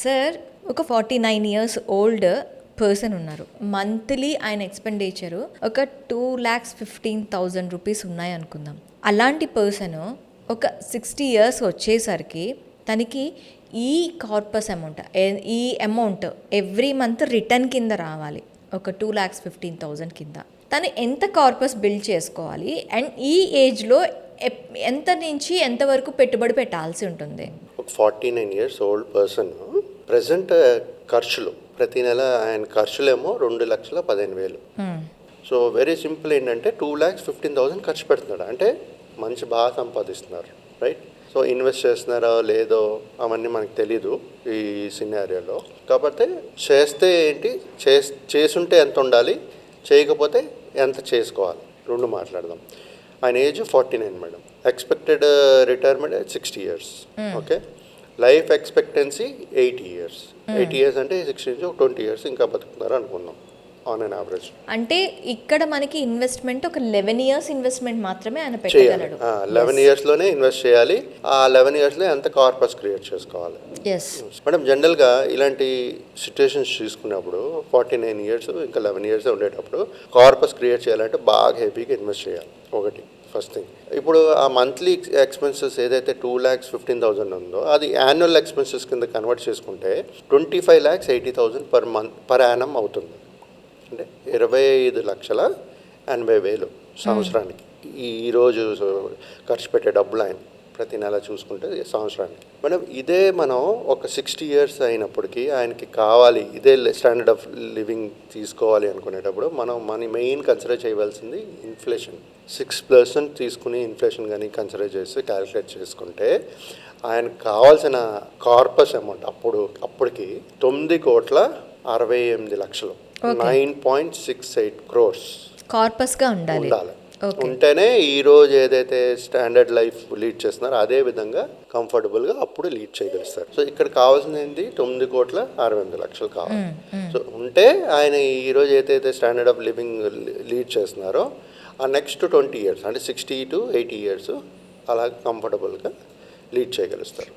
Sir ఒక 49 years old person ఉన్నారు. Monthly ఆయన ఎక్స్పెండిచరు ఒక 2,15,000 రూపీస్ ఉన్నాయి అనుకుందాం. అలాంటి పర్సన్ ఒక 60 ఇయర్స్ వచ్చేసరికి తనకి ఈ కార్పస్ అమౌంట్, ఈ అమౌంట్ ఎవ్రీ మంత్ రిటర్న్ కింద రావాలి. ఒక 2,15,000 కింద తను ఎంత కార్పస్ బిల్డ్ చేసుకోవాలి అండ్ ఈ ఏజ్లో ఎంత నుంచి ఎంతవరకు పెట్టుబడి పెట్టాల్సి ఉంటుంది? ఒక 49 ఇయర్స్ ఓల్డ్ పర్సన్ ప్రజెంట్ ఖర్చులు ప్రతి నెల ఆయన ఖర్చులేమో 2,15,000. సో వెరీ సింపుల్ ఏంటంటే 2,15,000 ఖర్చు పెడుతున్నాడు అంటే మంచి బాగా సంపాదిస్తున్నారు, రైట్? సో ఇన్వెస్ట్ చేస్తున్నారో లేదో అవన్నీ మనకు తెలీదు ఈ సినారియోలో. కాకపోతే చేస్తే ఏంటి, చేసుంటే ఎంత ఉండాలి, చేయకపోతే ఎంత చేసుకోవాలి, రెండు మాట్లాడదాం. ఆయన age 49 madam. Expected retirement 60 years. Okay, life expectancy 80 years. 80 years అంటే 60 నుంచి ఒక 20 ఇయర్స్ ఇంకా బతుకుతున్నారు అనుకుందాం ఆన్ అన్ యావరేజ్. అంటే ఇక్కడ మనకి ఇన్వెస్ట్మెంట్ ఒక 11 ఇయర్స్ ఇన్వెస్ట్మెంట్ మాత్రమే ఆయన పెట్టగలడు. 11 ఇయర్స్లోనే ఇన్వెస్ట్ చేయాలి. ఆ 11 ఇయర్స్లో ఎంత కార్పస్ క్రియేట్ చేసుకోవాలి. మేడం జనరల్గా ఇలాంటి సిచ్యువేషన్స్ చూసుకున్నప్పుడు 49 ఇయర్స్ ఇంకా 11 ఇయర్స్ ఉండేటప్పుడు కార్పస్ క్రియేట్ చేయాలంటే బాగా హెవీగా ఇన్వెస్ట్ చేయాలి. ఒకటి ఫస్ట్ థింగ్. ఇప్పుడు ఆ మంత్లీ ఎక్స్పెన్సెస్ ఏదైతే 2,15,000 ఉందో అది యాన్యువల్ ఎక్స్పెన్సెస్ కింద కన్వర్ట్ చేసుకుంటే 25,80,000 పర్ యానం అవుతుంది. అంటే 25,80,000 సంవత్సరానికి. ఈరోజు ఖర్చు పెట్టే డబ్బులు ఆయన ప్రతి నెల చూసుకుంటే సంవత్సరానికి. మనం ఒక 60 ఇయర్స్ అయినప్పటికీ ఆయనకి కావాలి ఇదే స్టాండర్డ్ ఆఫ్ లివింగ్ తీసుకోవాలి అనుకునేటప్పుడు మన మెయిన్ కన్సిడర్ చేయవలసింది ఇన్ఫ్లేషన్. 6% తీసుకుని ఇన్ఫ్లేషన్ కానీ కన్సిడర్ చేసి క్యాలిక్యులేట్ చేసుకుంటే ఆయనకు కావాల్సిన కార్పస్ అమౌంట్ అప్పటికి 9,68,00,000, 9.68 crores కార్పస్గా ఉండాలి. ఉంటేనే ఈరోజు ఏదైతే స్టాండర్డ్ లైఫ్ లీడ్ చేస్తున్నారో అదే విధంగా కంఫర్టబుల్గా అప్పుడు లీడ్ చేయగలుగుతారు. సో ఇక్కడ కావాల్సింది 9,60,00,000 కావాలి. సో ఉంటే ఆయన ఈరోజు ఏదైతే స్టాండర్డ్ ఆఫ్ లివింగ్ లీడ్ చేస్తున్నారో ఆ నెక్స్ట్ 20 ఇయర్స్ అంటే 60 to 80 ఇయర్స్ అలా కంఫర్టబుల్గా లీడ్ చేయగలుగుతారు.